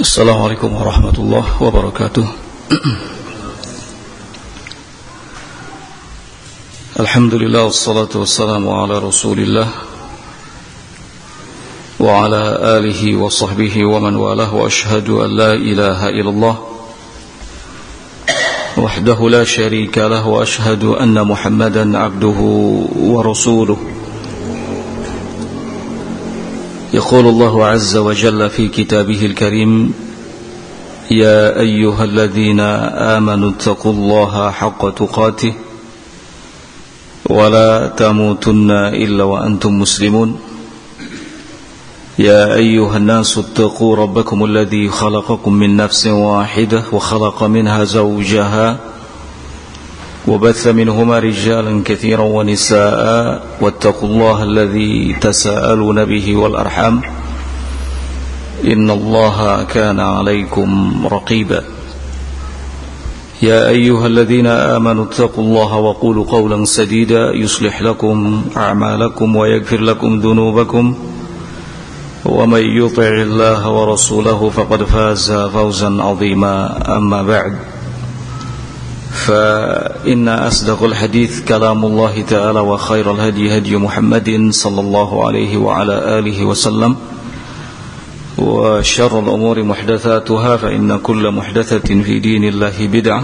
Assalamualaikum warahmatullahi wabarakatuh. Alhamdulillah wassalatu wassalamu ala Rasulillah wa ala alihi wa sahbihi wa man walah, wa ashhadu an la ilaha illallah wahdahu la syarika lah, wa ashhadu anna Muhammadan abduhu wa rasuluh. يقول الله عز وجل في كتابه الكريم: يا أيها الذين آمنوا اتقوا الله حق تقاته ولا تموتن إلا وأنتم مسلمون. يا أيها الناس اتقوا ربكم الذي خلقكم من نفس واحدة وخلق منها زوجها وبث منهما رجالا كثيرا ونساء واتقوا الله الذي تساءلون به والأرحام إن الله كان عليكم رقيبا. يا أيها الذين آمنوا اتقوا الله وقولوا قولا سديدا يصلح لكم أعمالكم ويغفر لكم ذنوبكم ومن يطع الله ورسوله فقد فاز فوزا عظيما. أما بعد، فإن أصدق الحديث كلام الله تعالى وخير الهدي هدي محمد صلى الله عليه وعلى آله وسلم وشر الأمور محدثاتها فإن كل محدثة في دين الله بدعة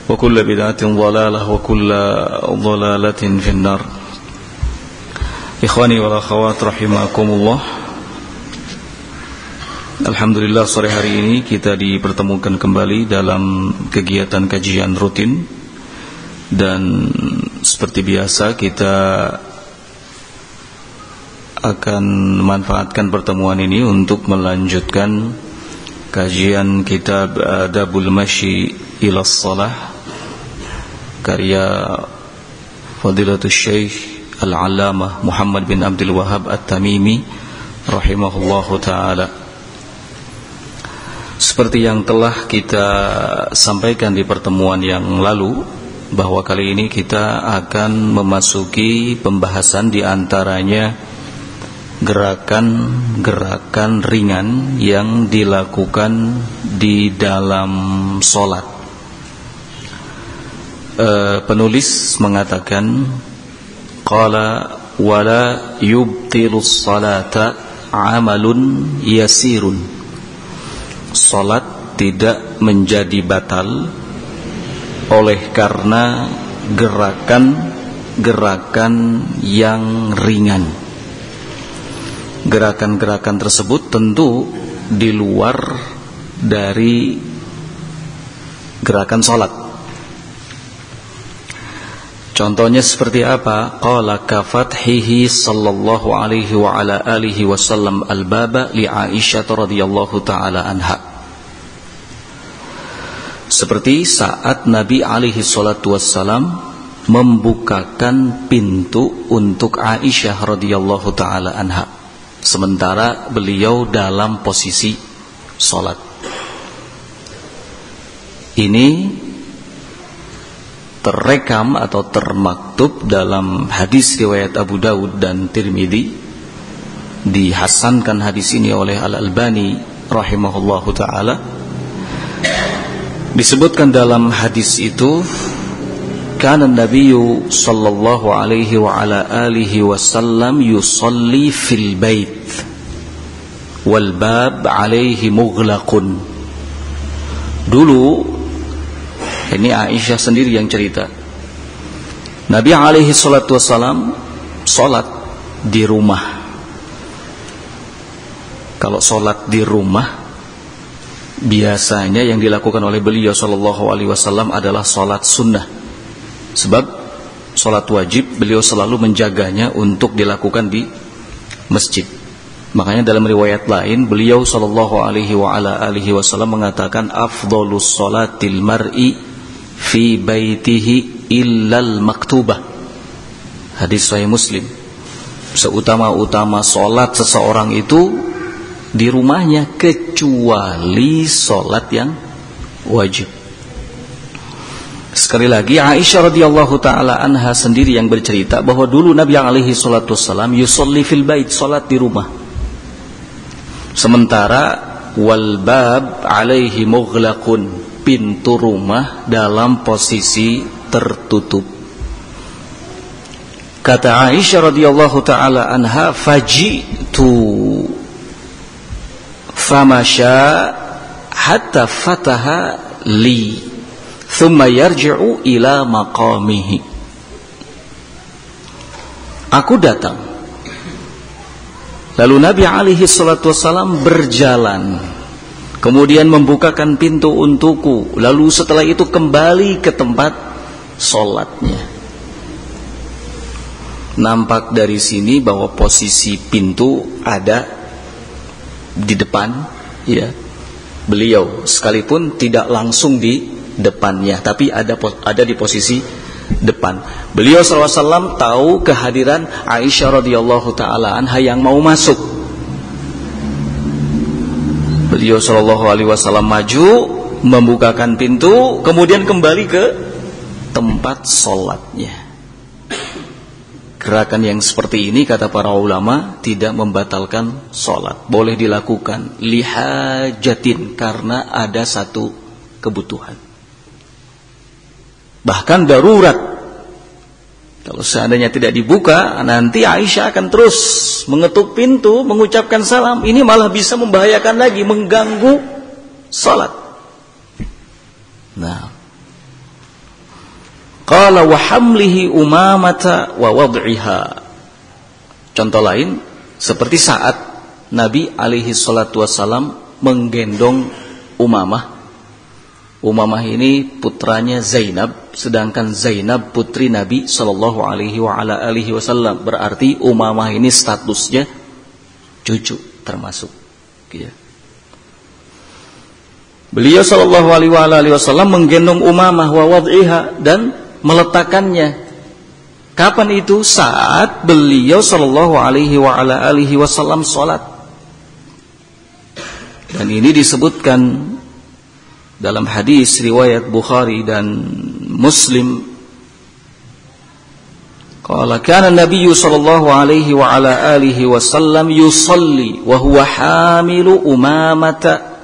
وكل بدعة ضلالة وكل ضلالة في النار. إخواني والأخوات رحمكم الله. Alhamdulillah, sore hari ini kita dipertemukan kembali dalam kegiatan kajian rutin. Dan seperti biasa kita akan memanfaatkan pertemuan ini untuk melanjutkan kajian kitab Adabul Masyi ila Shalah karya Fadilatul Syekh Al-Allamah Muhammad bin Abdul Wahhab At-Tamimi rahimahullahu ta'ala. Seperti yang telah kita sampaikan di pertemuan yang lalu, bahwa kali ini kita akan memasuki pembahasan di antaranya gerakan-gerakan ringan yang dilakukan di dalam sholat. Penulis mengatakan, qala wala yubtilus salata amalun yasirun. Salat tidak menjadi batal oleh karena gerakan-gerakan yang ringan. Gerakan-gerakan tersebut tentu di luar dari gerakan salat. Contohnya seperti apa? Qala ka fathihi sallallahu alaihi wa ala alihi wasallam al-baba li Aisyah radhiyallahu taala anha. Seperti saat Nabi alaihi salatu wassalam membukakan pintu untuk Aisyah radhiyallahu taala anha sementara beliau dalam posisi salat. Ini terrekam atau termaktub dalam hadis riwayat Abu Dawud dan Tirmidzi. Dihasankan hadis ini oleh Al-Albani rahimahullahu ta'ala. Disebutkan dalam hadis itu, kana nabiyyu sallallahu alaihi wa ala alihi wasallam yusalli fil bait wal bab alaihi mughlaqun. Dulu, ini Aisyah sendiri yang cerita, Nabi alaihi salatu wassalam sholat di rumah. Kalau sholat di rumah, biasanya yang dilakukan oleh beliau sallallahu alaihi wasallam adalah sholat sunnah. Sebab sholat wajib beliau selalu menjaganya untuk dilakukan di masjid. Makanya dalam riwayat lain beliau sallallahu alaihi wa ala alihi wasallam mengatakan, afdhalus sholatil mar'i fi baitihi illal maktubah. Hadis Sahih Muslim. Seutama-utama sholat seseorang itu di rumahnya kecuali sholat yang wajib. Sekali lagi, Aisyah radhiyallahu taala anha sendiri yang bercerita bahwa dulu Nabi alaihi salatu wassalam yusolli fil bait, sholat di rumah. Sementara wal bab alaihi mughlaqun, pintu rumah dalam posisi tertutup. Kata Aisyah radhiyallahu taala anha, fajitu famasya hatta fataha li thumma yarji'u ila maqamihi. Aku datang, lalu Nabi alaihi salatu wassalam berjalan, kemudian membukakan pintu untukku, lalu setelah itu kembali ke tempat sholatnya. Nampak dari sini bahwa posisi pintu ada di depan, ya. Beliau sekalipun tidak langsung di depannya, tapi ada di posisi depan. Beliau SAW tahu kehadiran Aisyah radhiyallahu taala anha yang mau masuk. Beliau SAW maju, membukakan pintu, kemudian kembali ke tempat sholatnya. Gerakan yang seperti ini, kata para ulama, tidak membatalkan sholat. Boleh dilakukan lihajatin, karena ada satu kebutuhan. Bahkan darurat. Kalau seandainya tidak dibuka, nanti Aisyah akan terus mengetuk pintu, mengucapkan salam. Ini malah bisa membahayakan lagi, mengganggu sholat. Nah, qala wa hamlihi umamata wa wad'iha. Contoh lain, seperti saat Nabi alaihi salatu wassalam menggendong Umamah. Umamah ini putranya Zainab, sedangkan Zainab putri Nabi sallallahu alaihi wa ala alihi wasallam. Berarti Umamah ini statusnya cucu termasuk, ya. Beliau sallallahu alaihi wa ala alihi wasallam menggendong Umamah wa wad'iha dan meletakkannya. Kapan itu? Saat beliau sallallahu alaihi wa ala alihi wasallam salat. Dan ini disebutkan dalam hadis riwayat Bukhari dan Muslim. Qala kana Nabi sallallahu alaihi wa ala alihi wasallam yusalli wa huwa hamilu Umamata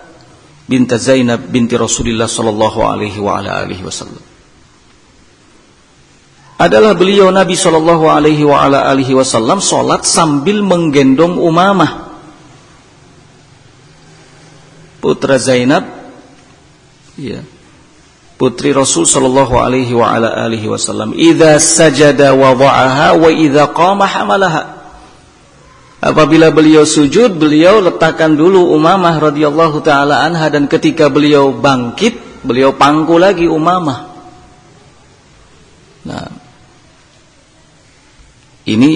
bint Zainab binti Rasulillah sallallahu alaihi wa ala alihi wasallam. Adalah beliau Nabi sallallahu alaihi wa ala alihi wasallam salat sambil menggendong Umamah, putra Zainab, ya, putri Rasul sallallahu alaihi wa ala alihi wasallam. Idza sajada wada'aha wa idza qama hamalaha. Apabila beliau sujud, beliau letakkan dulu Umamah radhiyallahu taala anha, dan ketika beliau bangkit, beliau pangku lagi Umamah. Nah, ini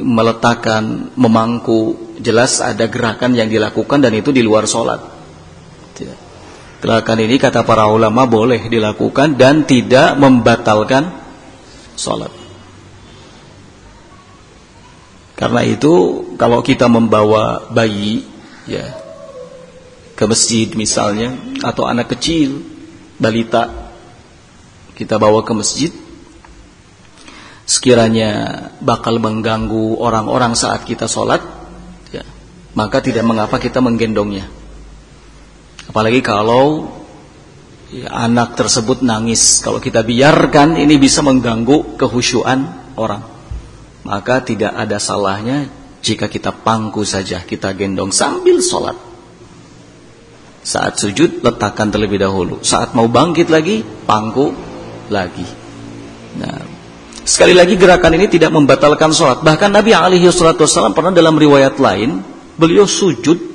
meletakkan, memangku, jelas ada gerakan yang dilakukan dan itu di luar sholat. Gerakan ini kata para ulama boleh dilakukan dan tidak membatalkan sholat. Karena itu kalau kita membawa bayi, ya, ke masjid misalnya, atau anak kecil, balita, kita bawa ke masjid, sekiranya bakal mengganggu orang-orang saat kita sholat, ya, maka tidak mengapa kita menggendongnya. Apalagi kalau, ya, anak tersebut nangis. Kalau kita biarkan, ini bisa mengganggu kehusyuan orang. Maka tidak ada salahnya jika kita pangku saja, kita gendong sambil sholat. Saat sujud, letakkan terlebih dahulu. Saat mau bangkit lagi, pangku lagi. Nah, sekali lagi gerakan ini tidak membatalkan sholat. Bahkan Nabi alaihi salatu wassalam pernah dalam riwayat lain, beliau sujud.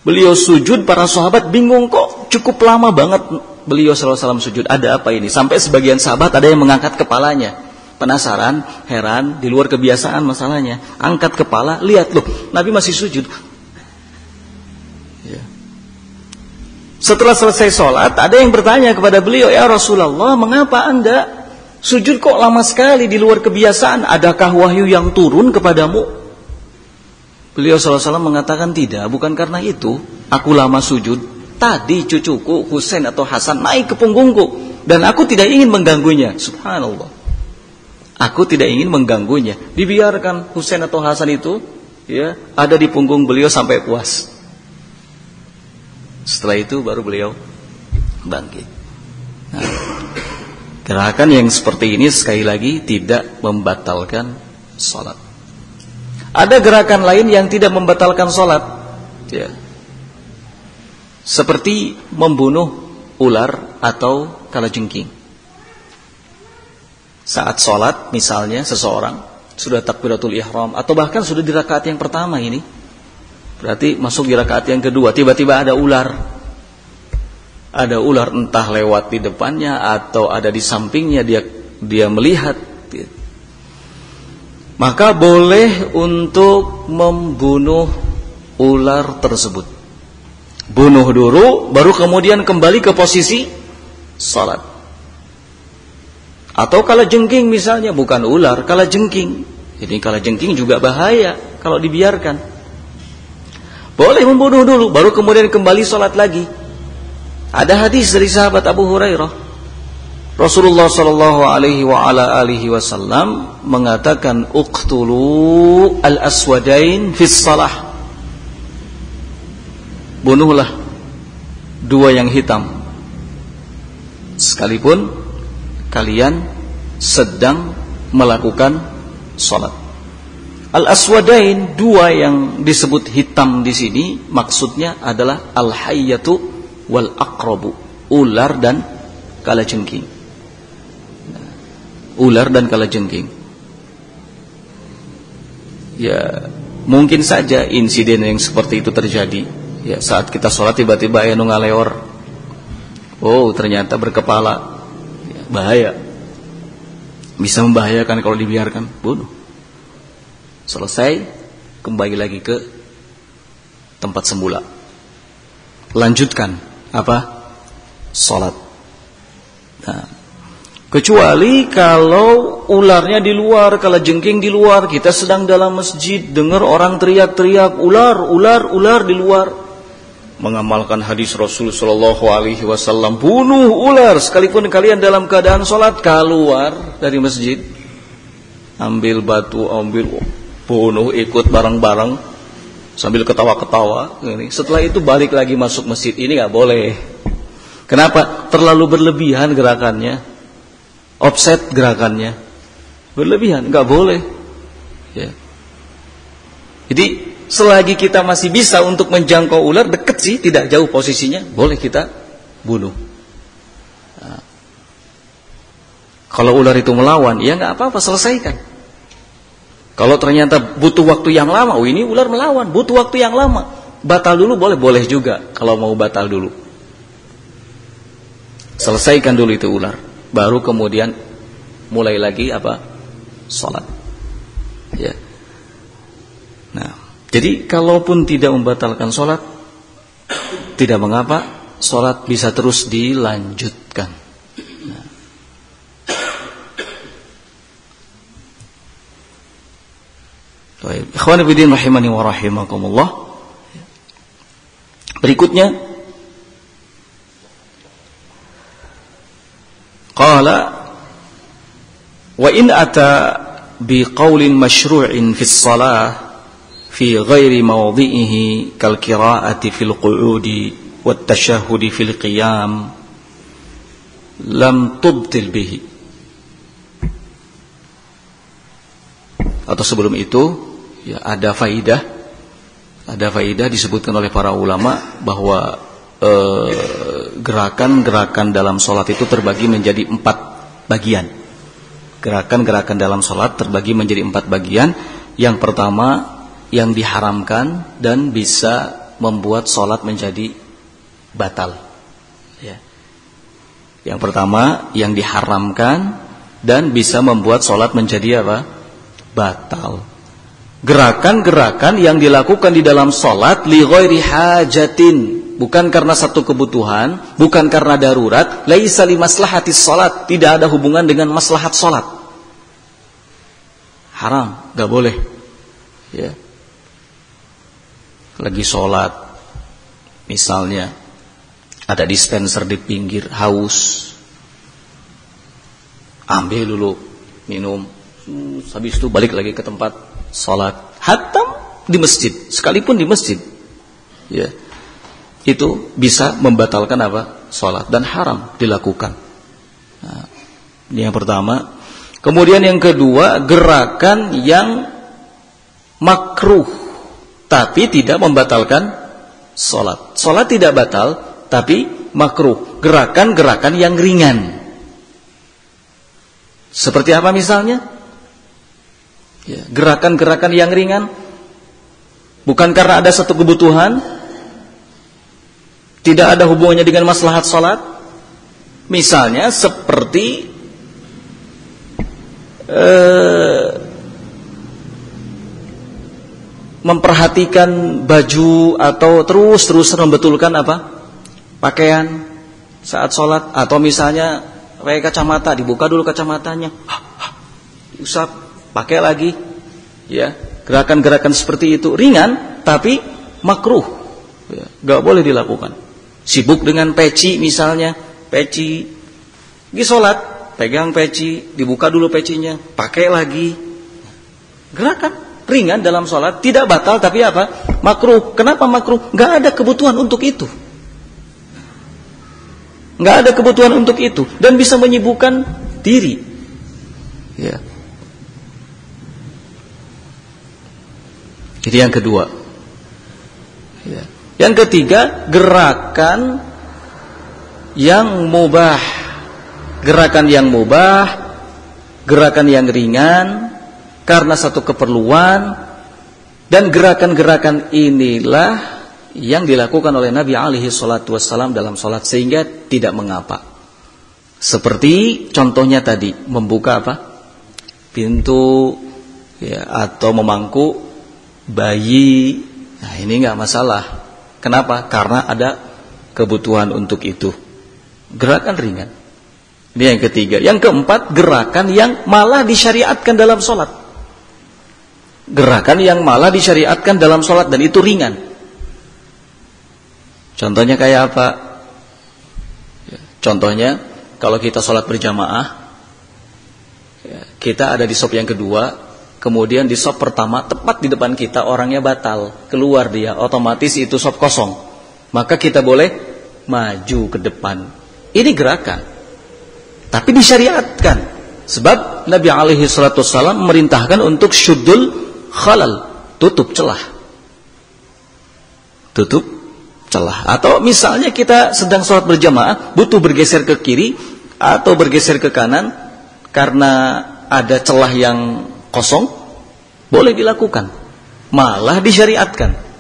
Beliau sujud, para sahabat bingung, kok cukup lama banget beliau sallallahu alaihi wasallam sujud. Ada apa ini? Sampai sebagian sahabat ada yang mengangkat kepalanya. Penasaran, heran, di luar kebiasaan masalahnya. Angkat kepala, lihat loh, Nabi masih sujud. Ya. Setelah selesai sholat, ada yang bertanya kepada beliau, ya Rasulullah, mengapa Anda sujud kok lama sekali di luar kebiasaan? Adakah wahyu yang turun kepadamu? Beliau SAW mengatakan, tidak, bukan karena itu aku lama sujud. Tadi cucuku Husain atau Hasan naik ke punggungku dan aku tidak ingin mengganggunya. Subhanallah, aku tidak ingin mengganggunya. Dibiarkan Husain atau Hasan itu, ya, ada di punggung beliau sampai puas. Setelah itu baru beliau bangkit. Nah, gerakan yang seperti ini sekali lagi tidak membatalkan sholat. Ada gerakan lain yang tidak membatalkan sholat, ya. Seperti membunuh ular atau kalajengking. Saat sholat misalnya seseorang sudah takbiratul ihram atau bahkan sudah di rakaat yang pertama ini, berarti masuk di rakaat yang kedua, tiba-tiba ada ular. Ada ular entah lewat di depannya atau ada di sampingnya, dia melihat. Maka boleh untuk membunuh ular tersebut. Bunuh dulu, baru kemudian kembali ke posisi salat. Atau kalajengking misalnya, bukan ular, kalajengking. Ini kalajengking juga bahaya kalau dibiarkan. Boleh membunuh dulu, baru kemudian kembali salat lagi. Ada hadis dari sahabat Abu Hurairah. Rasulullah sallallahu alaihi wasallam mengatakan, "Uqtulu al-aswadain fis salah." Bunuhlah dua yang hitam sekalipun kalian sedang melakukan salat. Al-aswadain, dua yang disebut hitam di sini maksudnya adalah al-hayyatu wal aqrabu, ular dan kalajengking. Ular dan kalajengking. Ya, mungkin saja insiden yang seperti itu terjadi. Ya, saat kita sholat tiba-tiba anu ngaleor. Oh, ternyata berkepala. Ya, bahaya. Bisa membahayakan kalau dibiarkan. Bunuh. Selesai, kembali lagi ke tempat semula. Lanjutkan apa? Sholat. Nah, kecuali kalau ularnya di luar, kalajengking di luar, kita sedang dalam masjid, dengar orang teriak-teriak, ular, ular, ular di luar. Mengamalkan hadis Rasul sallallahu alaihi wasallam, bunuh ular sekalipun kalian dalam keadaan sholat. Keluar dari masjid, ambil batu, ambil bunuh, ikut bareng-bareng sambil ketawa-ketawa. Setelah itu balik lagi masuk masjid. Ini nggak boleh. Kenapa? Terlalu berlebihan gerakannya, offset gerakannya, berlebihan, nggak boleh. Ya. Jadi selagi kita masih bisa untuk menjangkau ular, deket sih, tidak jauh posisinya, boleh kita bunuh. Nah, kalau ular itu melawan, ya nggak apa-apa, selesaikan. Kalau ternyata butuh waktu yang lama, oh ini ular melawan, butuh waktu yang lama, batal dulu boleh juga. Kalau mau batal dulu, selesaikan dulu itu ular, baru kemudian mulai lagi apa? Sholat. Ya. Nah, jadi kalaupun tidak membatalkan sholat, tidak mengapa, sholat bisa terus dilanjutkan. Nah. Baik, ikhwan fillah rahimani wa rahimakumullah. Berikutnya, qala wa in ata bi qaulin masyru'in fi shalah fi ghairi mawdhi'ihi kal qira'ati fil qu'udi wat tashahhudi fil qiyam lam tubtil bihi. Atau sebelum itu ya ada faidah disebutkan oleh para ulama bahwa gerakan-gerakan dalam sholat itu terbagi menjadi 4 bagian. Gerakan-gerakan dalam sholat terbagi menjadi 4 bagian. Yang pertama, yang diharamkan dan bisa membuat sholat menjadi batal. Ya. Yang pertama, yang diharamkan dan bisa membuat sholat menjadi apa? Batal. Gerakan-gerakan yang dilakukan di dalam sholat li ghairi hajatin, bukan karena satu kebutuhan, bukan karena darurat, laisa li maslahatis sholat, tidak ada hubungan dengan maslahat sholat. Haram, gak boleh. Ya. Lagi sholat, misalnya ada dispenser di pinggir, haus, ambil dulu, minum, habis itu balik lagi ke tempat sholat. Hatam di masjid, sekalipun di masjid, ya. itu bisa membatalkan apa? Salat, dan haram dilakukan. Nah, ini yang pertama. Kemudian yang kedua, gerakan yang makruh tapi tidak membatalkan salat. Salat tidak batal tapi makruh. Gerakan-gerakan yang ringan. Seperti apa misalnya? Ya, gerakan-gerakan yang ringan bukan karena ada satu kebutuhan, tidak ada hubungannya dengan maslahat salat. Misalnya seperti memperhatikan baju atau terus-terusan membetulkan apa? Pakaian saat sholat, atau misalnya pakai kacamata, dibuka dulu kacamatanya, diusap, pakai lagi, ya, gerakan-gerakan seperti itu ringan tapi makruh, ya, gak boleh dilakukan. Sibuk dengan peci misalnya, peci, di sholat pegang peci, dibuka dulu pecinya, pakai lagi, gerakan ringan dalam sholat, tidak batal tapi apa? Makruh. Kenapa makruh? Gak ada kebutuhan untuk itu. Nggak ada kebutuhan untuk itu, dan bisa menyibukkan diri. Ya. Jadi yang kedua. Ya. Yang ketiga, gerakan yang mubah. Gerakan yang mubah, gerakan yang ringan karena satu keperluan, dan gerakan-gerakan inilah yang dilakukan oleh Nabi alaihi salatu wassalam dalam sholat sehingga tidak mengapa. Seperti contohnya tadi, membuka apa? Pintu, ya, atau memangku bayi. Nah, ini enggak masalah. Kenapa? Karena ada kebutuhan untuk itu. Gerakan ringan. Ini yang ketiga. Yang keempat, gerakan yang malah disyariatkan dalam sholat. Gerakan yang malah disyariatkan dalam sholat dan itu ringan. Contohnya kayak apa? Contohnya, kalau kita sholat berjamaah, kita ada di shop yang kedua, kemudian di shop pertama, tepat di depan kita orangnya batal, keluar dia, otomatis itu shop kosong. Maka kita boleh maju ke depan. Ini gerakan, tapi disyariatkan. Sebab Nabi alaihi salatu wassalam memerintahkan untuk syuddul khalal, tutup celah. Tutup celah. Atau misalnya kita sedang sholat berjamaah, butuh bergeser ke kiri atau bergeser ke kanan karena ada celah yang kosong, boleh dilakukan, malah disyariatkan.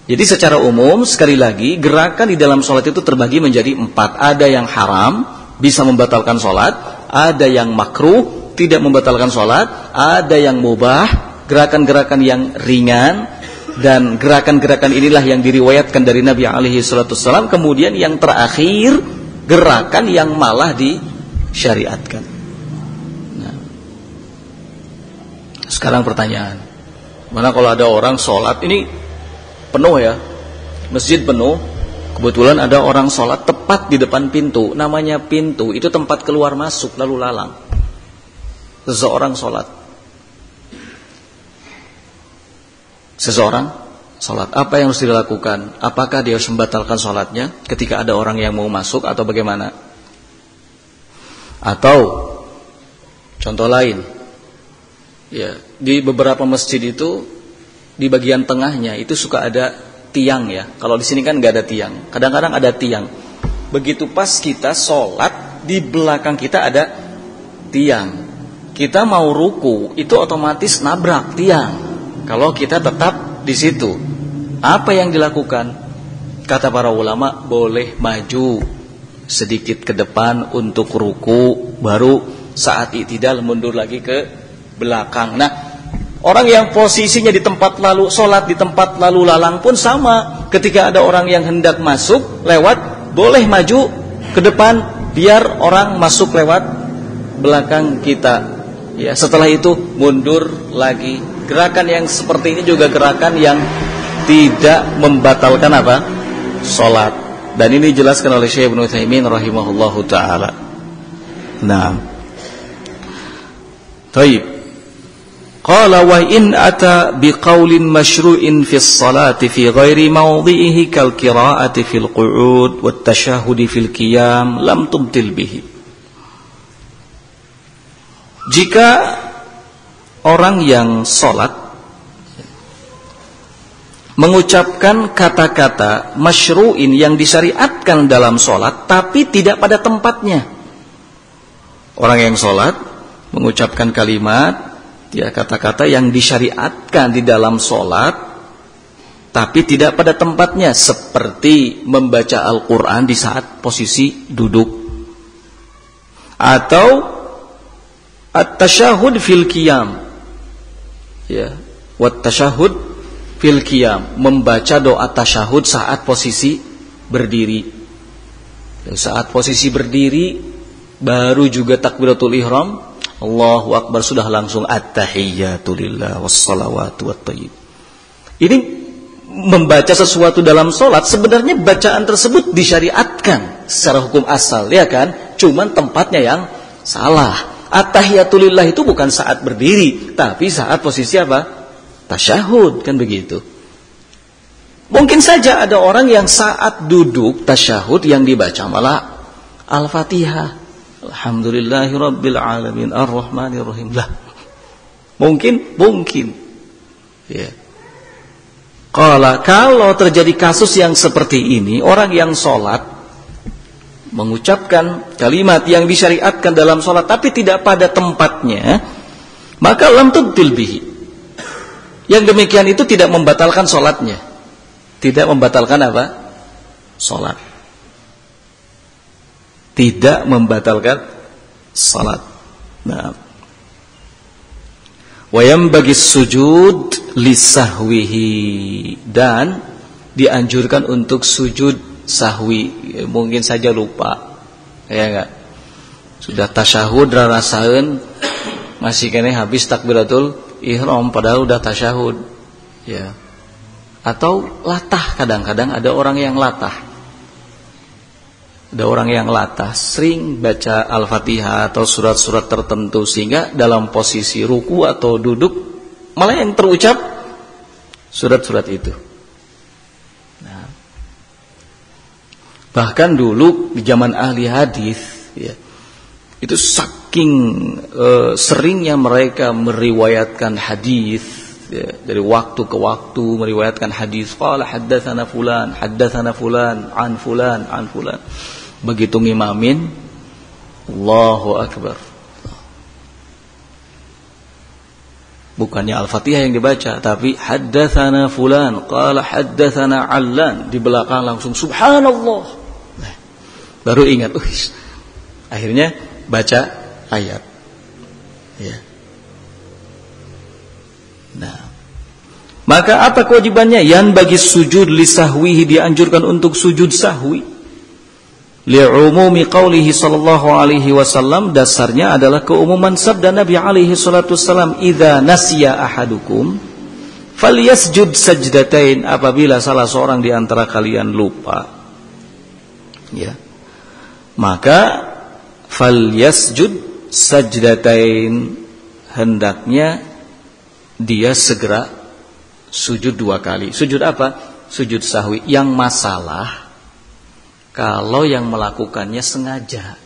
Jadi secara umum, sekali lagi, gerakan di dalam sholat itu terbagi menjadi 4. Ada yang haram, bisa membatalkan sholat. Ada yang makruh, tidak membatalkan sholat. Ada yang mubah, gerakan-gerakan yang ringan. Dan gerakan-gerakan inilah yang diriwayatkan dari Nabi alaihi salatu wassalam. Kemudian yang terakhir, gerakan yang malah disyariatkan. Nah, sekarang pertanyaan, mana kalau ada orang sholat, ini penuh ya, masjid penuh, kebetulan ada orang sholat tepat di depan pintu. Namanya pintu, itu tempat keluar masuk lalu lalang. Seseorang sholat, apa yang harus dilakukan? Apakah dia harus membatalkan sholatnya ketika ada orang yang mau masuk atau bagaimana? Atau contoh lain, ya, di beberapa masjid itu di bagian tengahnya itu suka ada tiang ya. Kalau di sini kan nggak ada tiang, kadang-kadang ada tiang. Begitu pas kita sholat, di belakang kita ada tiang. Kita mau ruku, itu otomatis nabrak tiang. Kalau kita tetap di situ, apa yang dilakukan? Kata para ulama, boleh maju sedikit ke depan untuk ruku, baru saat i'tidal mundur lagi ke belakang. Nah, orang yang posisinya di tempat lalu sholat, di tempat lalu lalang pun sama. Ketika ada orang yang hendak masuk lewat, boleh maju ke depan biar orang masuk lewat belakang kita. Ya, setelah itu mundur lagi. Gerakan yang seperti ini juga gerakan yang tidak membatalkan apa? Sholat. Dan ini dijelaskan oleh Syekh Ibnu Utsaimin rahimahullahu taala. Nah, baik. Qala wa in ata biqaulin masyru'in fi sholati fi ghairi mawdhi'ihi kal qira'ati fil qu'ud wat tashahhudi fil qiyam lam tubtil bihi. Jika orang yang salat mengucapkan kata-kata masyru'in yang disyariatkan dalam salat tapi tidak pada tempatnya. Orang yang salat mengucapkan kalimat, ya, kata-kata yang disyariatkan di dalam sholat tapi tidak pada tempatnya, seperti membaca Al-Quran di saat posisi duduk, atau at-tashahud fil qiyam, ya, wat-tashahud fil qiyam, membaca doa tasyahud saat posisi berdiri. Saat posisi berdiri baru juga takbiratul ihram, Allahu Akbar, sudah langsung at-tahiyyatu lillah wassalawatu wattayyib. Ini membaca sesuatu dalam sholat, sebenarnya bacaan tersebut disyariatkan secara hukum asal, ya kan? Cuman tempatnya yang salah. At-tahiyyatu lillah itu bukan saat berdiri, tapi saat posisi apa? Tasyahud, kan begitu. Mungkin saja ada orang yang saat duduk tasyahud yang dibaca malah Al-Fatihah. Alhamdulillahi Rabbil Alamin Ar-Rahmanir-Rahim. Lah, mungkin ya. Kalau terjadi kasus yang seperti ini, orang yang sholat mengucapkan kalimat yang disyariatkan dalam sholat tapi tidak pada tempatnya, maka lam tubtil bihi. Yang demikian itu tidak membatalkan sholatnya. Tidak membatalkan apa? Sholat. Tidak membatalkan salat. Nah, wayam bagi sujud lisahwihi, dan dianjurkan untuk sujud sahwi. Mungkin saja lupa, ya enggak? Sudah tasyahud rarasaeun masih kene habis takbiratul ihram padahal udah tasyahud, ya. Atau latah, kadang-kadang ada orang yang latah. Ada orang yang latah, sering baca Al-Fatihah atau surat-surat tertentu, sehingga dalam posisi ruku atau duduk malah yang terucap surat-surat itu. Nah, bahkan dulu di zaman ahli hadis, ya, itu saking seringnya mereka meriwayatkan hadis, ya, dari waktu ke waktu meriwayatkan hadis. Qala haddatsana fulan an fulan. Begitu ngimamin, Allahu Akbar, bukannya Al-Fatihah yang dibaca, tapi haddatsana fulan qala haddatsana allan, di belakang langsung subhanallah. Nah, baru ingat, akhirnya baca ayat, ya. Nah, maka apa kewajibannya? Yang bagi sujud lisahwihi, dianjurkan untuk sujud sahwi. Li'umumi qaulihi sallallahu alaihi wasallam, dasarnya adalah keumuman sabda Nabi alaihi salatu wasallam, idza nasiya ahadukum falyasjud sajdatain, apabila salah seorang di antara kalian lupa, ya, maka falyasjud sajdatain, hendaknya dia segera sujud 2 kali. Sujud apa? Sujud sahwi. Yang masalah kalau yang melakukannya sengaja.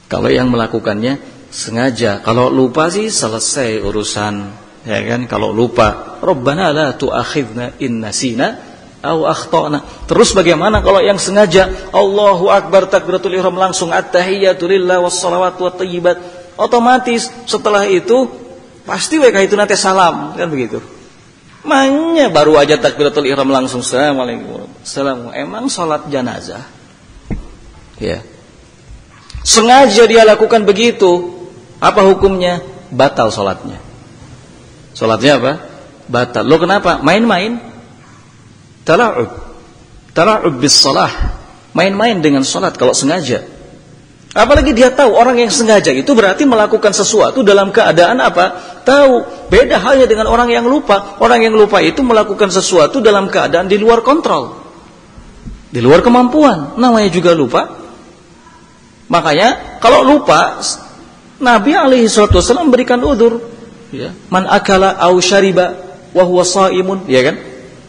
Kalau yang melakukannya sengaja, kalau lupa sih selesai urusan, ya kan? Kalau lupa, Rabbana la tu'akhidna in nasina aw akhtana. Terus bagaimana kalau yang sengaja? Allahu Akbar, takbiratul ihram, langsung at-tahiyyatu lillah wassalawatu wattayyibat. Otomatis setelah itu pasti WK itu nanti salam, kan begitu. Makanya baru aja takbiratul ihram langsung assalamualaikum. Emang sholat jenazah, ya, sengaja dia lakukan begitu, apa hukumnya? Batal sholatnya. Sholatnya apa? Batal. Lo kenapa? Main-main? Tala'ub bis sholah, main-main dengan sholat kalau sengaja. Apalagi dia tahu orang yang sengaja itu berarti melakukan sesuatu dalam keadaan apa? Tahu. Beda halnya dengan orang yang lupa. Orang yang lupa itu melakukan sesuatu dalam keadaan di luar kontrol, di luar kemampuan. Namanya juga lupa. Makanya kalau lupa, Nabi alaihi wasallam memberikan udzur. ya. Man akala au syariba wa huwa shaimun, ya kan?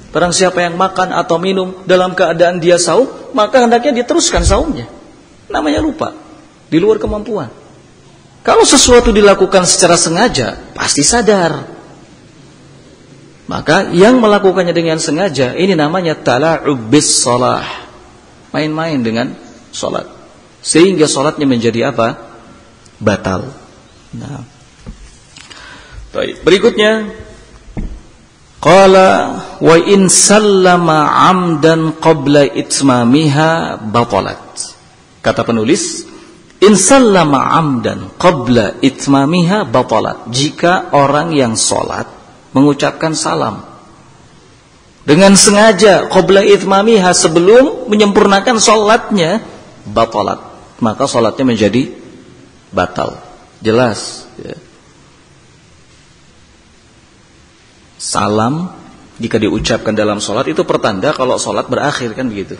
Barang siapa yang makan atau minum dalam keadaan dia saum, maka hendaknya dia teruskan saumnya. Namanya lupa, di luar kemampuan. Kalau sesuatu dilakukan secara sengaja, pasti sadar. Maka yang melakukannya dengan sengaja, ini namanya tala'ub bis shalah. Main-main dengan salat. Sehingga salatnya menjadi apa? Batal. Nah. Baik, berikutnya qala wa in sallama 'amdan qabla itmamiha batalat. Kata penulis, in sallama 'amdan qabla itmamiha batalat. Jika orang yang salat mengucapkan salam dengan sengaja qabla itmamiha, sebelum menyempurnakan salatnya, batalat, maka salatnya menjadi batal. Jelas, ya. Salam jika diucapkan dalam sholat itu pertanda kalau sholat berakhir, kan begitu.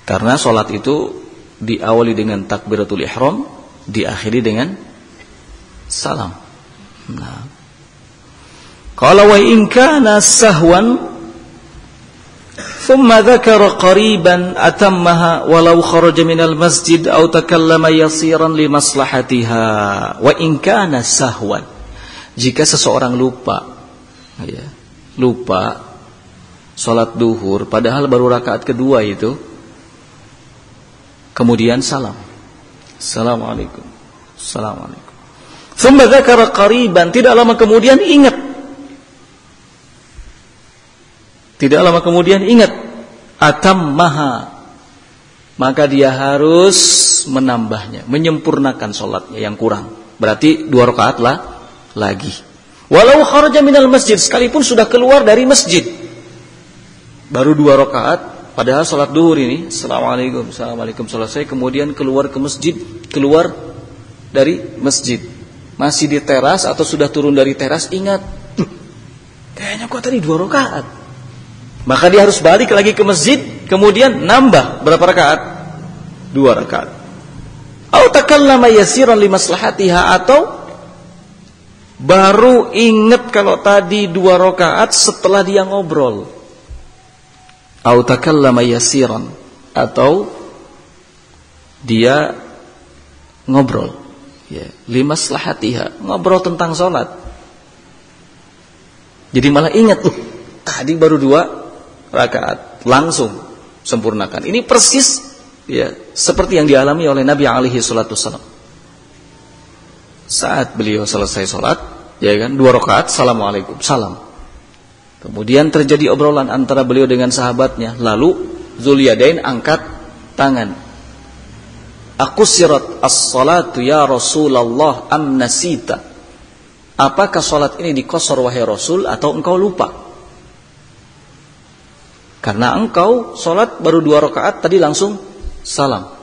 Karena sholat itu diawali dengan takbiratul ihram, diakhiri dengan salam. Nah, qala wa in kana sahwan thumma dzakara qariban atammaha walau kharaja minal masjid aw takallama yasiran li maslahatiha. Wa in kana sahwan, jika seseorang lupa, ya, lupa sholat duhur, padahal baru rakaat kedua itu, kemudian salam, assalamualaikum, assalamualaikum. Tsumma dzakara qariban, tidak lama kemudian ingat, atammaha, maka dia harus menambahnya, menyempurnakan sholatnya yang kurang. Berarti 2 rakaat lagi. Walau kharaja minal masjid, sekalipun sudah keluar dari masjid, baru 2 rakaat, padahal sholat duhur ini, assalamualaikum, assalamualaikum, selesai, kemudian keluar ke masjid, keluar dari masjid, masih di teras atau sudah turun dari teras, ingat, kayaknya kok tadi 2 rakaat. Maka dia harus balik lagi ke masjid, kemudian nambah berapa rakaat? 2 rakaat. Au takallama yasiran li maslahatiha, atau baru ingat kalau tadi 2 rakaat setelah dia ngobrol. Au takallama yasiran, atau dia ngobrol, ya, li maslahatiha, ngobrol tentang sholat. Jadi malah ingat, tadi baru 2 rakaat, langsung sempurnakan. Ini persis, ya, seperti yang dialami oleh Nabi alaihi salatu wasallam. Saat beliau selesai sholat, ya kan, 2 rakaat, assalamualaikum, salam. Kemudian terjadi obrolan antara beliau dengan sahabatnya. Lalu Dzuliyadain angkat tangan. Aqsirat as-salatu ya Rasulullah am nasita? Apakah sholat ini diqasar wahai Rasul, atau engkau lupa? Karena engkau sholat baru 2 rakaat, tadi langsung salam.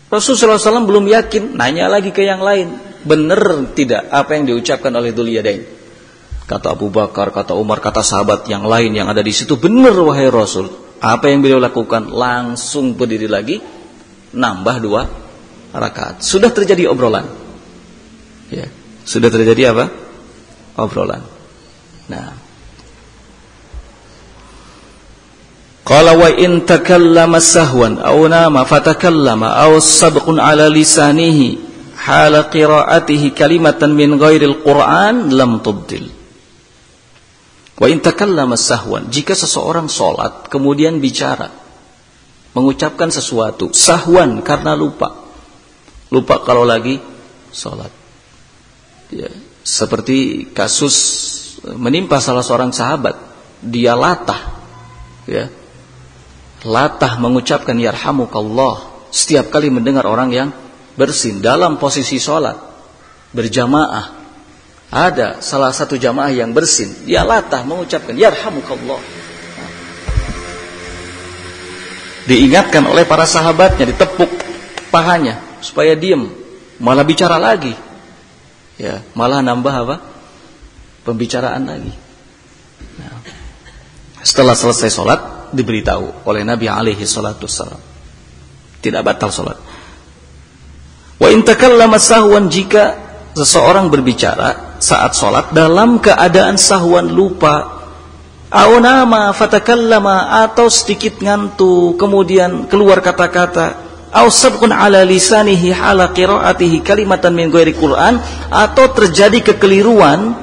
Rasulullah SAW belum yakin, nanya lagi ke yang lain, benar tidak apa yang diucapkan oleh Dzuliyadain? Kata Abu Bakar, kata Umar, kata sahabat yang lain yang ada di situ, benar wahai Rasul. Apa yang beliau lakukan? Langsung berdiri lagi, nambah 2 rakaat. Sudah terjadi obrolan, ya, sudah terjadi apa? Obrolan. Nah, qala wa in takallama sahwan aw nama fatakallama aw sabqun ala lisanihi hala qira'atihi kalimatan min ghairil Qur'an lam tubdil. Wa in takallama sahwan, jika seseorang salat kemudian bicara, mengucapkan sesuatu sahwan karena lupa kalau lagi salat, ya, seperti kasus menimpa salah seorang sahabat, dia latah, ya, latah mengucapkan yarhamukallah setiap kali mendengar orang yang bersin dalam posisi sholat berjamaah. Ada salah satu jamaah yang bersin, dia latah mengucapkan yarhamukallah. Diingatkan oleh para sahabatnya, ditepuk pahanya supaya diam, malah bicara lagi, ya, malah nambah apa? Pembicaraan lagi. Nah, setelah selesai sholat, diberitahu oleh Nabi alaihi salatu wassalam, tidak batal sholat. Wa in takallama sahwan, jika seseorang berbicara saat sholat dalam keadaan sahwan, lupa, au nama fatakallama, atau sedikit ngantuk kemudian keluar kata-kata, au sabqun ala lisanihi hala qiraatihi kalimatan min ghairi Qur'an, atau terjadi kekeliruan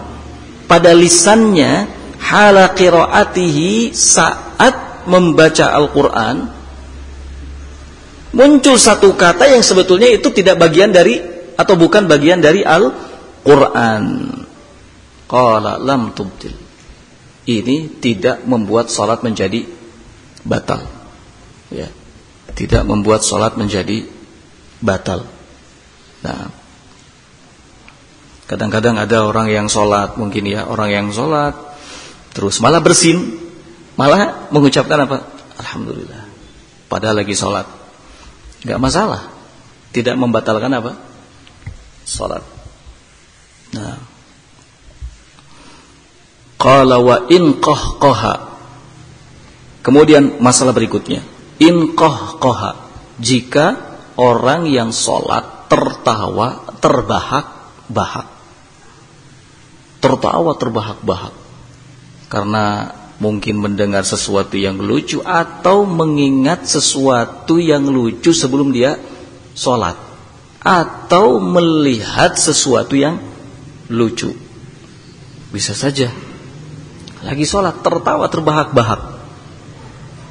pada lisannya hala qiraatihi saat membaca Al-Qur'an, muncul satu kata yang sebetulnya itu tidak bagian dari atau bukan bagian dari Al-Qur'an. Qala lam tubtil, ini tidak membuat salat menjadi batal. Ya, tidak membuat salat menjadi batal. Nah, kadang-kadang ada orang yang salat, mungkin ya, orang yang salat terus malah bersin, malah mengucapkan apa? Alhamdulillah, padahal lagi salat. Enggak masalah, tidak membatalkan apa? Salat. Nah, qala wa in qahqaha, kemudian masalah berikutnya, in qahqaha, jika orang yang sholat tertawa terbahak-bahak, tertawa terbahak-bahak karena mungkin mendengar sesuatu yang lucu atau mengingat sesuatu yang lucu sebelum dia sholat, atau melihat sesuatu yang lucu. Bisa saja lagi sholat tertawa terbahak-bahak,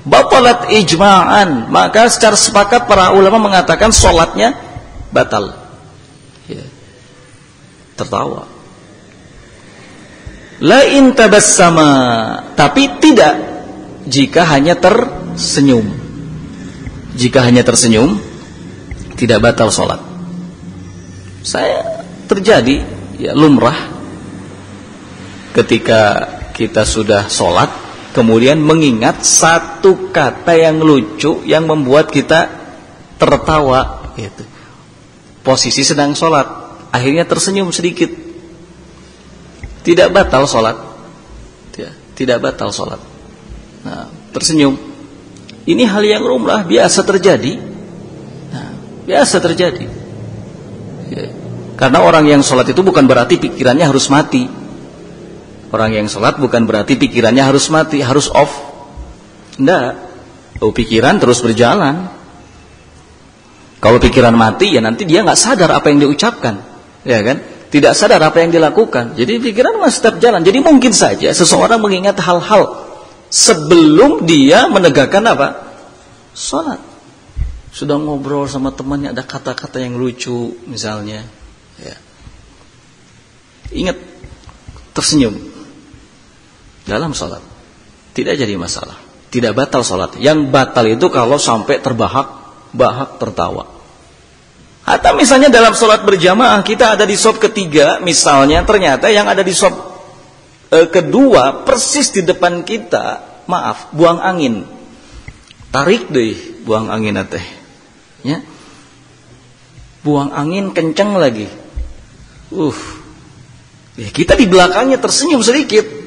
batalat ijma'an, maka secara sepakat para ulama mengatakan sholatnya batal. Ya, tertawa. La in tabassama, tapi tidak jika hanya tersenyum. Jika hanya tersenyum tidak batal sholat. Saya terjadi ya lumrah ketika kita sudah sholat, kemudian mengingat satu kata yang lucu yang membuat kita tertawa, gitu. Posisi sedang sholat, akhirnya tersenyum sedikit, tidak batal sholat, tidak batal sholat. Nah, tersenyum, ini hal yang lumrah, biasa terjadi. Nah, biasa terjadi. Ya. Karena orang yang sholat itu bukan berarti pikirannya harus mati. Orang yang sholat bukan berarti pikirannya harus mati, harus off. Enggak. Oh, pikiran terus berjalan. Kalau pikiran mati, ya nanti dia nggak sadar apa yang diucapkan, ya kan? Tidak sadar apa yang dilakukan. Jadi pikiran masih tetap jalan. Jadi mungkin saja seseorang mengingat hal-hal sebelum dia menegakkan apa? Sholat. Sudah ngobrol sama temannya, ada kata-kata yang lucu misalnya, ya. Ingat, tersenyum dalam sholat, tidak jadi masalah, tidak batal sholat. Yang batal itu kalau sampai terbahak-bahak tertawa. Atau misalnya dalam sholat berjamaah, kita ada di shaf ketiga misalnya, ternyata yang ada di shaf kedua persis di depan kita, maaf, buang angin, tarik deh, buang angin teh, ya, buang angin kenceng lagi, ya, kita di belakangnya tersenyum sedikit.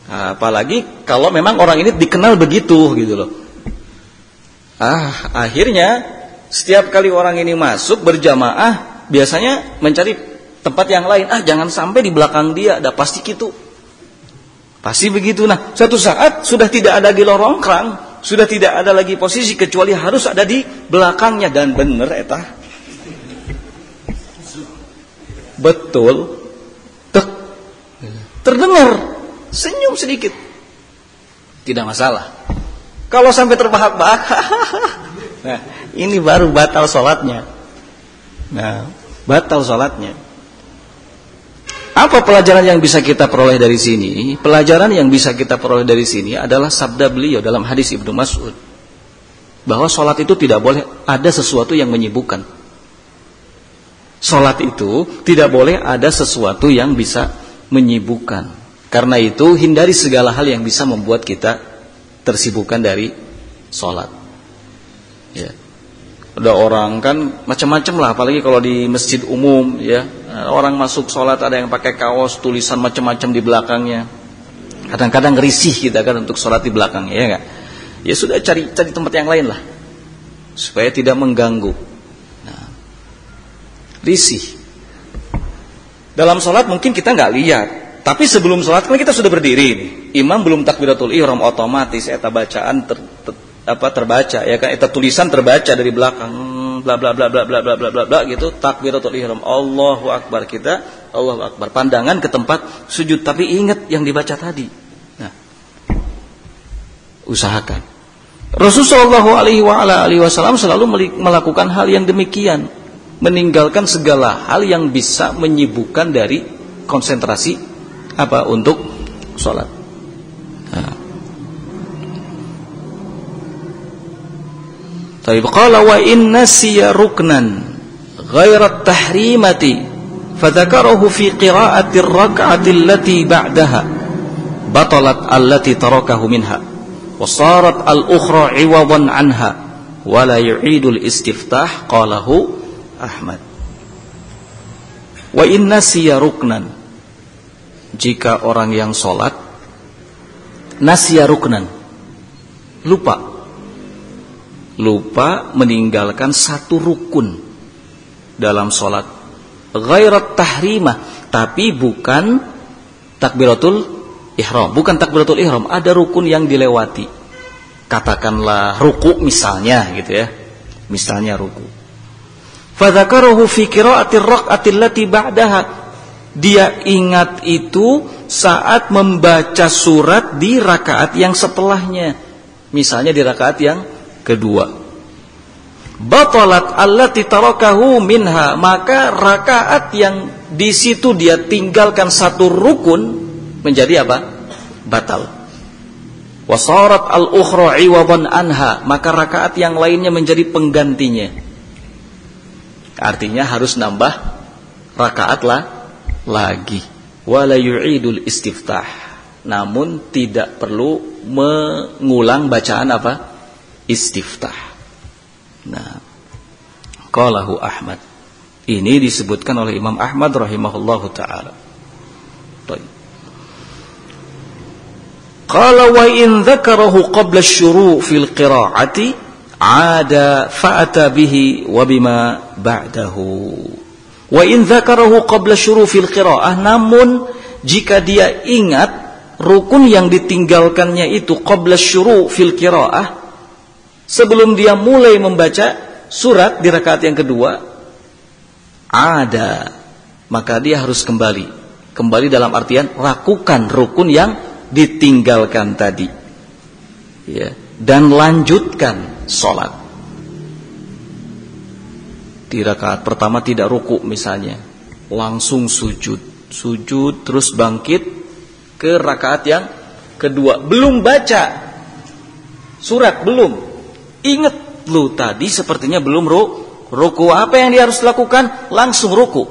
Apalagi kalau memang orang ini dikenal begitu, gitu loh. Akhirnya setiap kali orang ini masuk berjamaah, biasanya mencari tempat yang lain. Jangan sampai di belakang dia, ada pasti gitu. Pasti begitu. Nah, suatu saat sudah tidak ada di lorongkrang, sudah tidak ada lagi posisi kecuali harus ada di belakangnya, dan bener eta. Betul. Terdengar senyum sedikit, tidak masalah. Kalau sampai terbahak-bahak, nah, ini baru batal sholatnya. Nah, batal sholatnya. Apa pelajaran yang bisa kita peroleh dari sini? Pelajaran yang bisa kita peroleh dari sini adalah sabda beliau dalam hadis Ibnu Mas'ud, bahwa sholat itu tidak boleh ada sesuatu yang menyibukkan. Sholat itu tidak boleh ada sesuatu yang bisa menyibukkan. Karena itu hindari segala hal yang bisa membuat kita tersibukkan dari sholat. Ya. Ada orang kan macam-macam lah, apalagi kalau di masjid umum, ya, orang masuk sholat ada yang pakai kaos tulisan macam-macam di belakangnya. Kadang-kadang risih kita kan untuk sholat di belakangnya, ya nggak? Ya sudah, cari tempat yang lain lah, supaya tidak mengganggu. Nah, Risih. Dalam sholat mungkin kita nggak lihat, tapi sebelum sholat kan kita sudah berdiri nih. Imam belum takbiratul ihram, otomatis eta bacaan terbaca ya kan, eta tulisan terbaca dari belakang, bla bla bla bla bla bla bla bla bla gitu, takbiratul ihram, Allahu akbar, kita Allahu akbar, pandangan ke tempat sujud, tapi ingat yang dibaca tadi. Nah, usahakan. Rasulullah SAW selalu melakukan hal yang demikian, meninggalkan segala hal yang bisa menyibukkan dari konsentrasi untuk sholat. Nah. Taib qala wa in nasiya ruknan ghairat tahrimati fadzakarahu fi qira'ati ar-rak'ati allati ba'daha batalat allati tarakahu minha wa sarat al-ukhra 'iwadan anha wa la yu'idul istiftah qalahu Ahmad. Wa in nasiya ruknan, jika orang yang sholat nasiya ruknan, lupa meninggalkan satu rukun dalam sholat, ghairat tahrimah, tapi bukan takbiratul ihram, ada rukun yang dilewati, katakanlah ruku misalnya gitu ya, misalnya ruku. Fadzakarahu fi qira'atir rak'atil lati ba'daha, dia ingat itu saat membaca surat di rakaat yang setelahnya, misalnya di rakaat yang kedua. Batalat allati tarakahu minha, maka rakaat yang di situ dia tinggalkan satu rukun menjadi apa? Batal. Wasarat al-ukhra 'iwadan anha, maka rakaat yang lainnya menjadi penggantinya. Artinya harus nambah rakaat lagi. Wala yu'idul istiftah, namun tidak perlu mengulang bacaan istiftah. Nah, qalahu Ahmad, ini disebutkan oleh Imam Ahmad rahimahullahu taala. Qala wa in dzakarahu qabla asy-syuru' fil qira'ati ada fa'ata bihi wa bima ba'dahu. Wa in dzakarahu qabla syuru' fil qira'ah, namun jika dia ingat rukun yang ditinggalkannya itu qabla syuru' fil qira'ah, sebelum dia mulai membaca surat di rakaat yang kedua, ada, maka dia harus kembali dalam artian lakukan rukun yang ditinggalkan tadi ya, dan lanjutkan sholat. Di rakaat pertama tidak ruku misalnya, langsung sujud terus bangkit ke rakaat yang kedua, belum baca surat, belum ingat lu tadi sepertinya belum ruku. Apa yang dia harus lakukan? Langsung ruku,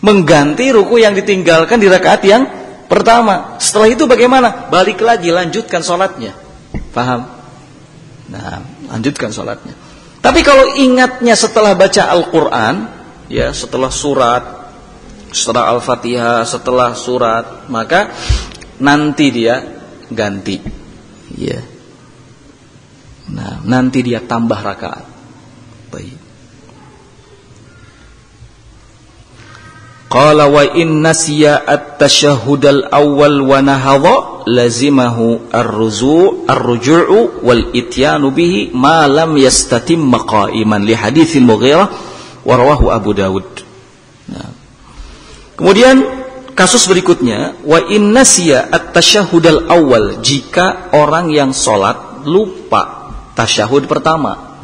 mengganti ruku yang ditinggalkan di rakaat yang pertama. Setelah itu bagaimana? Balik lagi, lanjutkan sholatnya. Paham? Nah, lanjutkan sholatnya. Tapi kalau ingatnya setelah baca Al-Quran, ya, setelah surat, setelah Al-Fatihah, setelah surat, maka nanti dia ganti, ya. Nah, nanti dia tambah rakaat. Baik. Qala wa in nasiya at-tashahhudal awwal wa nahadha lazimahu ar-ruju'u wal ityanu bihi ma lam yastatimma qa'iman li haditsil Mughirah wa rawahu Abu Dawud. Nah. Kemudian kasus berikutnya, wa in nasiya at-tashahhudal awwal, jika orang yang salat lupa tasyahud pertama.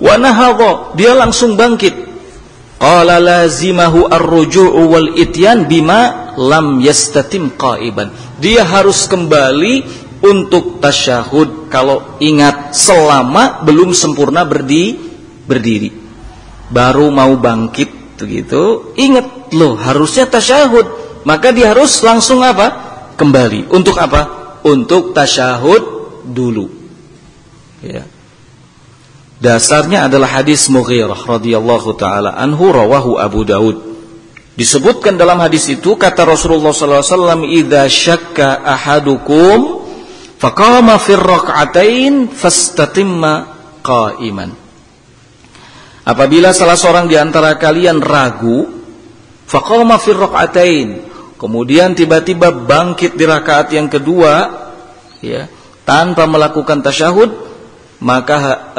Wa nahadha, dia langsung bangkit. Qala lazimahu ar-ruju'u wal ityan bima lam yastatim qa'iban. Dia harus kembali untuk tasyahud kalau ingat, selama belum sempurna berdiri. Baru mau bangkit begitu, ingat loh harusnya tasyahud, maka dia harus langsung kembali. Untuk apa? Untuk tasyahud dulu. Ya. Dasarnya adalah hadis Mughirah radhiyallahu taala anhu, rawahu Abu Daud. Disebutkan dalam hadis itu, kata Rasulullah sallallahu alaihi wasallam, "Idza syakka ahadukum faqama fi rak'atain fastatimma qa'iman." Apabila salah seorang di antara kalian ragu, faqama fi raka'atain, kemudian tiba-tiba bangkit di rakaat yang kedua, ya, tanpa melakukan tasyahud, maka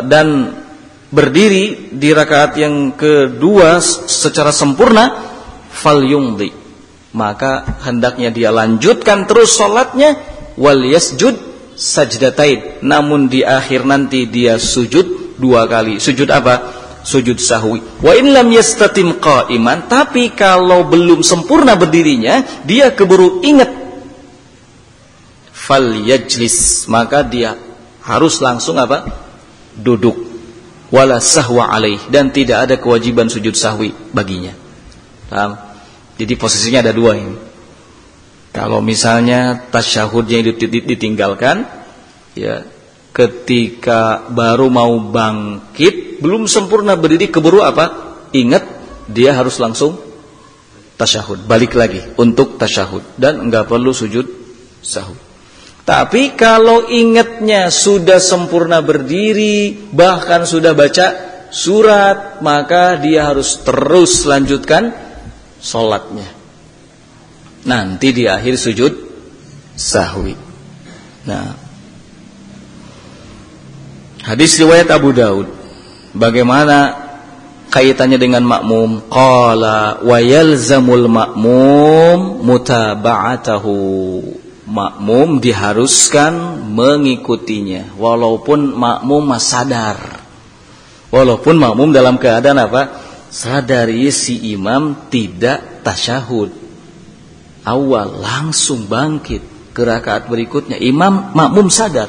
dan berdiri di rakaat yang kedua secara sempurna, falyumdi, maka hendaknya dia lanjutkan terus salatnya, wal yasjud sajdatain, namun di akhir nanti dia sujud 2 kali. Sujud apa? Sujud sahwi. Wa in lam yastatim qa'iman, tapi kalau belum sempurna berdirinya, dia keburu ingat, fal yajlis, maka dia harus langsung apa? Duduk. Wala sahwa alaih, dan tidak ada kewajiban sujud sahwi baginya. Paham? Jadi posisinya ada 2 ini. Kalau misalnya tasyahudnya ditinggalkan, ya, ketika baru mau bangkit, belum sempurna berdiri, keburu apa? Ingat, dia harus langsung tasyahud, balik lagi untuk tasyahud, dan enggak perlu sujud sahwi. Tapi kalau ingatnya sudah sempurna berdiri, bahkan sudah baca surat, maka dia harus terus lanjutkan sholatnya. Nanti di akhir sujud sahwi. Nah, hadis riwayat Abu Daud, bagaimana kaitannya dengan makmum? Qala wa yalzamul ma'mum mutaba'atahu. Makmum diharuskan mengikutinya walaupun makmum sadar. Walaupun makmum dalam keadaan apa? Sadari si imam tidak tasyahud awal, langsung bangkit ke rakaat berikutnya. Makmum sadar.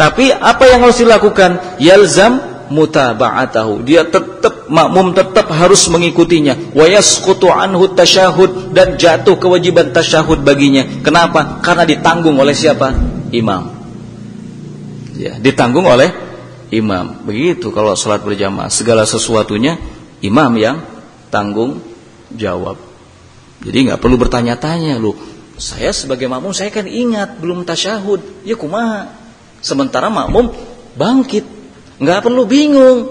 Tapi apa yang harus dilakukan? Yalzam mutaba'atahu. Dia makmum tetap harus mengikutinya. Wa yasqutu anhu tasyahud, dan jatuh kewajiban tasyahud baginya. Kenapa? Karena ditanggung oleh siapa? Imam. Ya, ditanggung oleh imam. Begitu kalau salat berjamaah, segala sesuatunya imam yang tanggung jawab. Jadi nggak perlu bertanya-tanya, loh, saya sebagai makmum saya kan ingat belum tasyahud, ya kumaha. Sementara makmum bangkit, nggak perlu bingung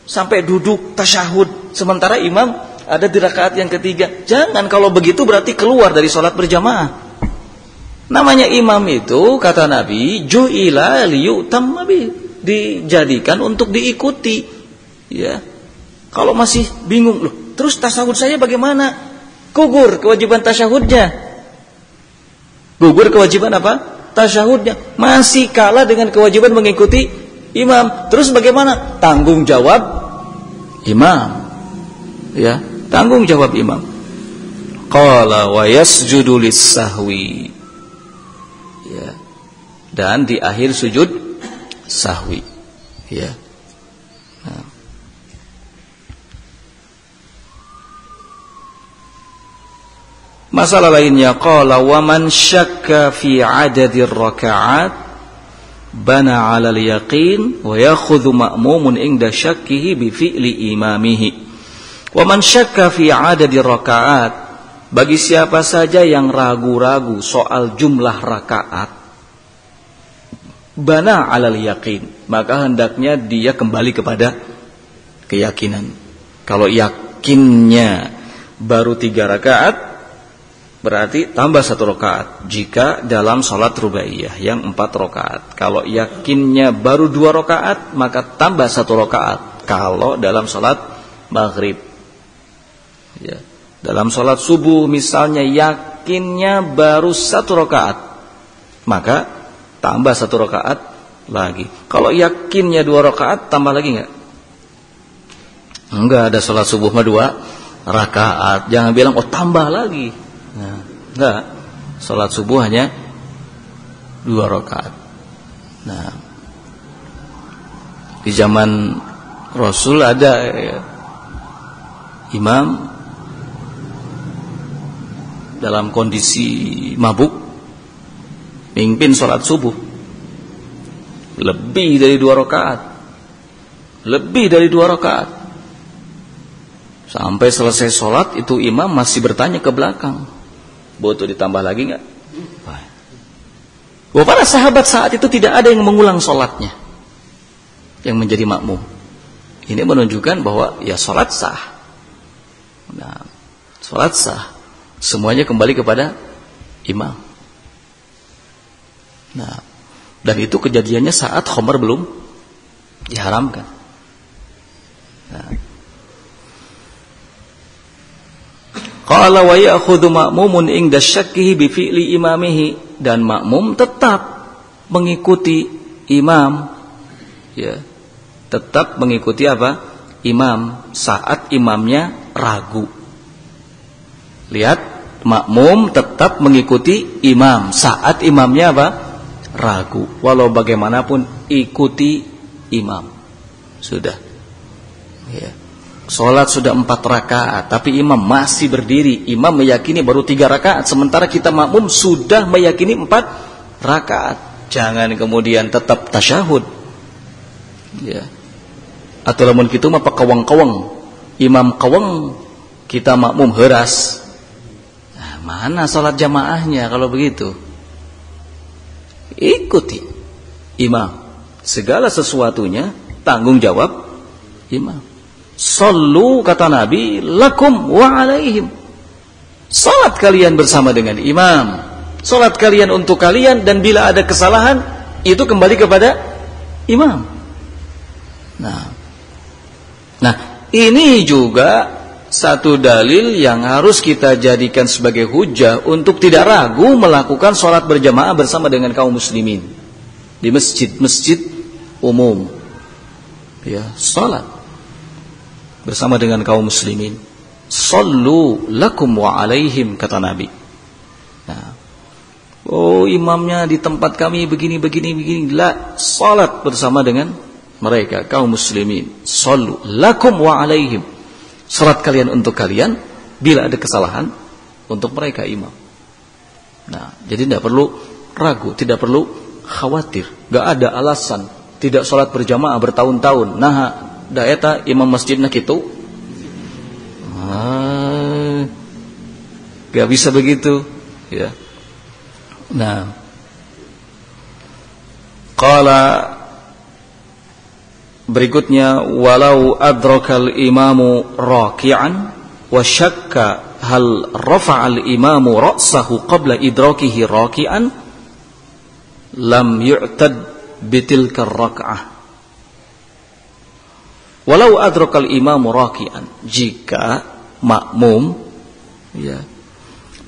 sampai duduk tasyahud, sementara imam ada di rakaat yang ketiga. Jangan, kalau begitu berarti keluar dari sholat berjamaah. Namanya imam itu, kata Nabi, ju'ila liyutamma bi, dijadikan untuk diikuti. Ya, kalau masih bingung, loh, terus tasyahud saya bagaimana? Gugur kewajiban tasyahudnya. Gugur kewajiban apa? Tasyahudnya. Masih kalah dengan kewajiban mengikuti imam. Terus bagaimana? Tanggung jawab imam. Ya, tanggung jawab imam. Qala wa yasjudu lis-sahwi. Ya. Dan di akhir sujud sahwi. Ya. Nah. Masalah lainnya, qala wa man syakka fi adadir raka'at bana 'ala al-yaqin wa yakhudhu ma'mumun inda syakkihi bi fi'li imamihi. Wa man syakka fi adadir raka'at, bagi siapa saja yang ragu-ragu soal jumlah rakaat, bana 'ala al-yaqin, maka hendaknya dia kembali kepada keyakinan. Kalau yakinnya baru 3 rakaat, berarti tambah 1 rakaat jika dalam sholat rubaiyah yang 4 rakaat. Kalau yakinnya baru 2 rakaat, maka tambah 1 rakaat kalau dalam sholat maghrib. Ya. Dalam sholat subuh misalnya yakinnya baru 1 rakaat, maka tambah 1 rakaat lagi. Kalau yakinnya 2 rakaat, tambah lagi enggak? Enggak, ada sholat subuh mah 2 rakaat. Jangan bilang oh tambah lagi. Nah, enggak, sholat subuh hanya 2 rakaat. Nah, di zaman Rasul ada imam dalam kondisi mabuk mimpin sholat subuh lebih dari 2 rakaat, lebih dari 2 rakaat. Sampai selesai sholat itu imam masih bertanya ke belakang, butuh ditambah lagi enggak? Bahwa para sahabat saat itu tidak ada yang mengulang sholatnya yang menjadi makmum. Ini menunjukkan bahwa ya sholat sah. Nah, sholat sah. Semuanya kembali kepada imam. Nah, dan itu kejadiannya saat khamar belum diharamkan. Nah. Qala wa ya'khudhu ma'mumun inda syakkihi bi fi'li imamihi, dan makmum tetap mengikuti imam, ya. Tetap mengikuti apa? Imam saat imamnya ragu. Lihat, makmum tetap mengikuti imam saat imamnya apa? Ragu. Walau bagaimanapun ikuti imam. Sudah. Ya. Salat sudah 4 rakaat, tapi imam masih berdiri. Imam meyakini baru 3 rakaat, sementara kita makmum sudah meyakini 4 rakaat. Jangan kemudian tetap tasyahud. Ya. Atau lamun kitu mah pakawang-kawang. Imam kawang, kita makmum heras. Nah, mana salat jamaahnya kalau begitu? Ikuti imam. Segala sesuatunya tanggung jawab imam. Sallu, kata Nabi, lakum wa alaihim. Salat kalian bersama dengan imam. Salat kalian untuk kalian, dan bila ada kesalahan itu kembali kepada imam. Nah, ini juga satu dalil yang harus kita jadikan sebagai hujah untuk tidak ragu melakukan sholat berjamaah bersama dengan kaum muslimin di masjid-masjid umum. Ya, sholat bersama dengan kaum muslimin. Sallu lakum wa alaihim, kata Nabi. Nah, oh imamnya di tempat kami begini. La, sholat bersama dengan mereka kaum muslimin. Sallu lakum wa alaihim. Salat kalian untuk kalian, bila ada kesalahan untuk mereka imam. Nah, jadi tidak perlu ragu, tidak perlu khawatir, enggak ada alasan tidak salat berjamaah bertahun-tahun. Nah, da eta imam masjidna kitu. Enggak bisa begitu, ya. Nah, qala berikutnya, walau adrakal imamu raki'an wa syakka hal rafa'al imamu ra'sahu qabla idrakihi raki'an lam yu'tad bitilka rak'ah. Walau adrakal imamu raki'an, jika makmum ya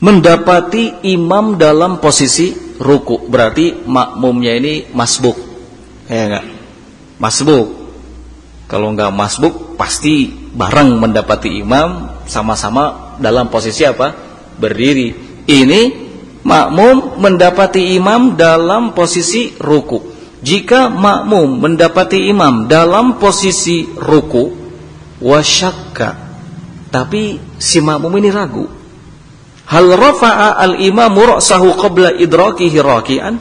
mendapati imam dalam posisi ruku, berarti makmumnya ini masbuk. Ya enggak? Masbuk. Kalau enggak masbuk, pasti bareng mendapati imam, sama-sama dalam posisi apa? Berdiri. Ini makmum mendapati imam dalam posisi ruku. Jika makmum mendapati imam dalam posisi ruku, wasyakka, tapi si makmum ini ragu, hal rafa'a al-imamu ra'sahu qabla idrakihi raki'an,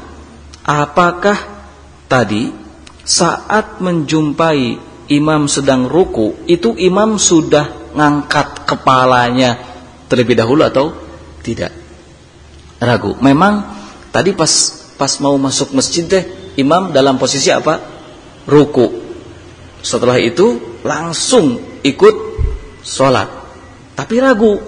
apakah tadi saat menjumpai imam sedang ruku, itu imam sudah ngangkat kepalanya terlebih dahulu atau tidak? Ragu. Memang tadi pas mau masuk masjid deh, imam dalam posisi apa? Ruku. Setelah itu langsung ikut sholat, tapi ragu.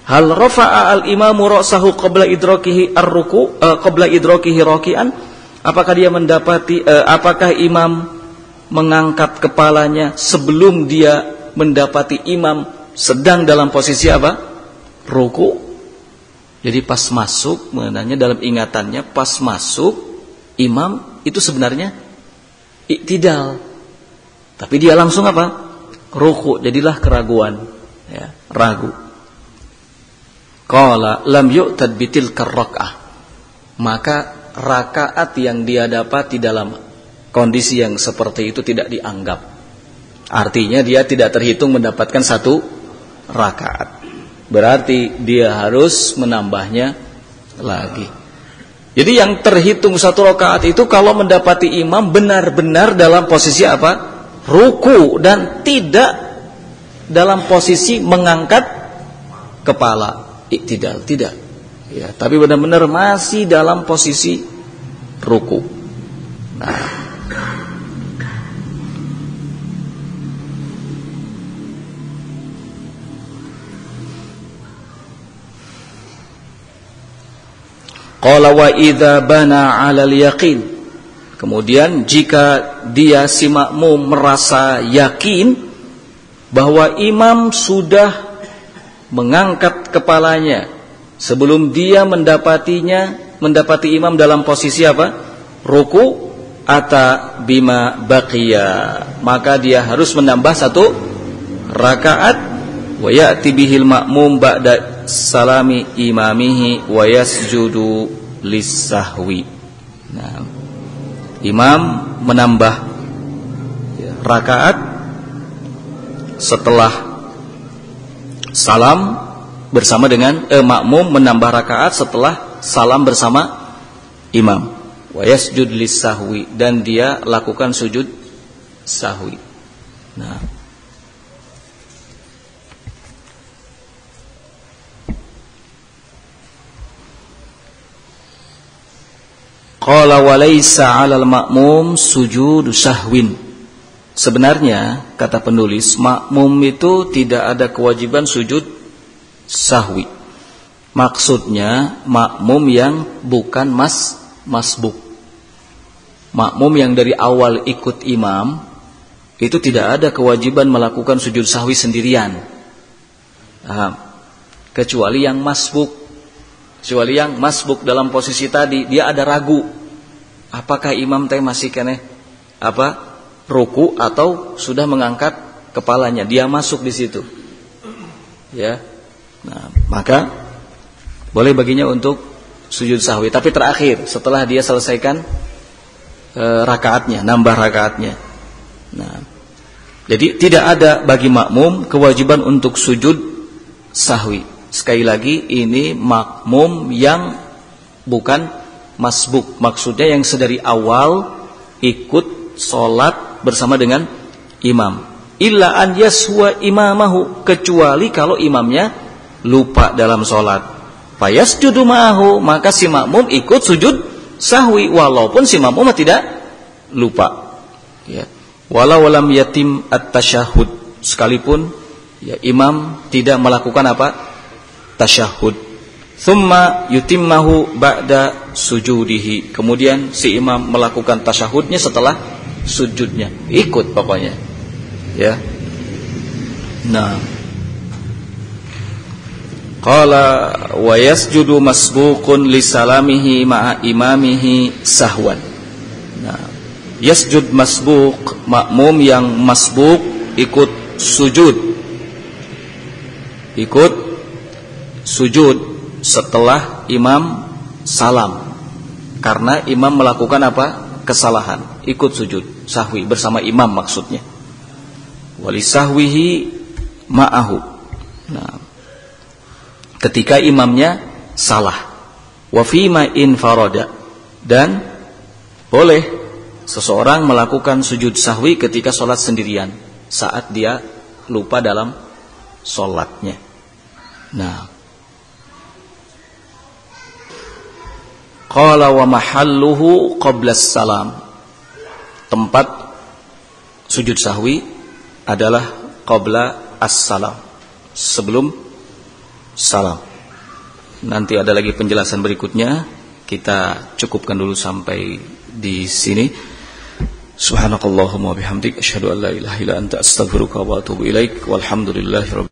Hal rafa'a al-imamu ra'sahu qabla idrakihi ar-ruku qabla idrakihi raki'an, apakah dia mendapati apakah imam mengangkat kepalanya sebelum dia mendapati imam sedang dalam posisi apa? Ruku. Jadi pas masuk, mengenanya dalam ingatannya pas masuk imam itu sebenarnya iktidal, tapi dia langsung apa? Ruku. Jadilah keraguan, ya, ragu. Qala lam yu'tad bitilka rak'ah, maka rakaat yang dia dapati dalam kondisi yang seperti itu tidak dianggap. Artinya dia tidak terhitung mendapatkan 1 rakaat. Berarti dia harus menambahnya lagi. Jadi yang terhitung 1 rakaat itu kalau mendapati imam benar-benar dalam posisi apa? Ruku, dan tidak dalam posisi mengangkat kepala. Iktidal, tidak. Ya, tapi benar-benar masih dalam posisi ruku. Nah, Qala wa idza bana 'alal yaqin. Kemudian jika dia si makmum merasa yakin bahwa imam sudah mengangkat kepalanya sebelum dia mendapati imam dalam posisi apa? Ruku, ata bima baqiya, maka dia harus menambah 1 rakaat, wa ya'ti bihil ma'mum ba'da salami imamihi wa yasjudu lis-sahwi. Nah, imam menambah rakaat setelah salam bersama dengan makmum menambah rakaat setelah salam bersama imam. Wa yasjud lis-sahwi, dan dia lakukan sujud sahwi. Nah, qala wa laysa 'alal ma'mum sujud sahwin. Sebenarnya kata penulis, makmum itu tidak ada kewajiban sujud sahwi. Maksudnya makmum yang bukan masbuk. Makmum yang dari awal ikut imam itu tidak ada kewajiban melakukan sujud sahwi sendirian. Kecuali yang masbuk. Kecuali yang masbuk dalam posisi tadi dia ada ragu. Apakah imam teh masih keneh ruku atau sudah mengangkat kepalanya? Dia masuk di situ. Ya. Nah, maka boleh baginya untuk sujud sahwi, tapi terakhir setelah dia selesaikan rakaatnya, nambah rakaatnya. Nah, jadi tidak ada bagi makmum kewajiban untuk sujud sahwi. Sekali lagi, ini makmum yang bukan masbuk, maksudnya yang sedari awal ikut sholat bersama dengan imam. Illa an yaswa imamahu, kecuali kalau imamnya lupa dalam sholat. Fayasjudu ma'ahu, maka si makmum ikut sujud sahwi walaupun si makmum tidak lupa. Ya. Walau lam yatim at-tasyahud, sekalipun ya imam tidak melakukan tasyahud. Thumma yutimmahu ba'da sujudihi, kemudian si imam melakukan tasyahudnya setelah sujudnya. Ikut pokoknya. Ya. Nah, qala wa yasjudu masbuqun li salamihi ma'a imamihi sahwan. Nah, yasjud masbuq, makmum yang masbuq ikut sujud. Ikut sujud setelah imam salam. Karena imam melakukan kesalahan, ikut sujud sahwi bersama imam maksudnya. Wali sahwihi ma'ahu. Nah, ketika imamnya salah. Wa fima infarada, dan boleh seseorang melakukan sujud sahwi ketika sholat sendirian saat dia lupa dalam sholatnya. Nah, qala wa mahalluhu qabla salam, tempat sujud sahwi adalah qabla as-salam, sebelum salam. Nanti ada lagi penjelasan berikutnya. Kita cukupkan dulu sampai di sini. Subhanakallahumma wa bihamdik, asyhadu an la ilaha illa anta, astaghfiruka wa atubu ilaik. Walhamdulillahirabbil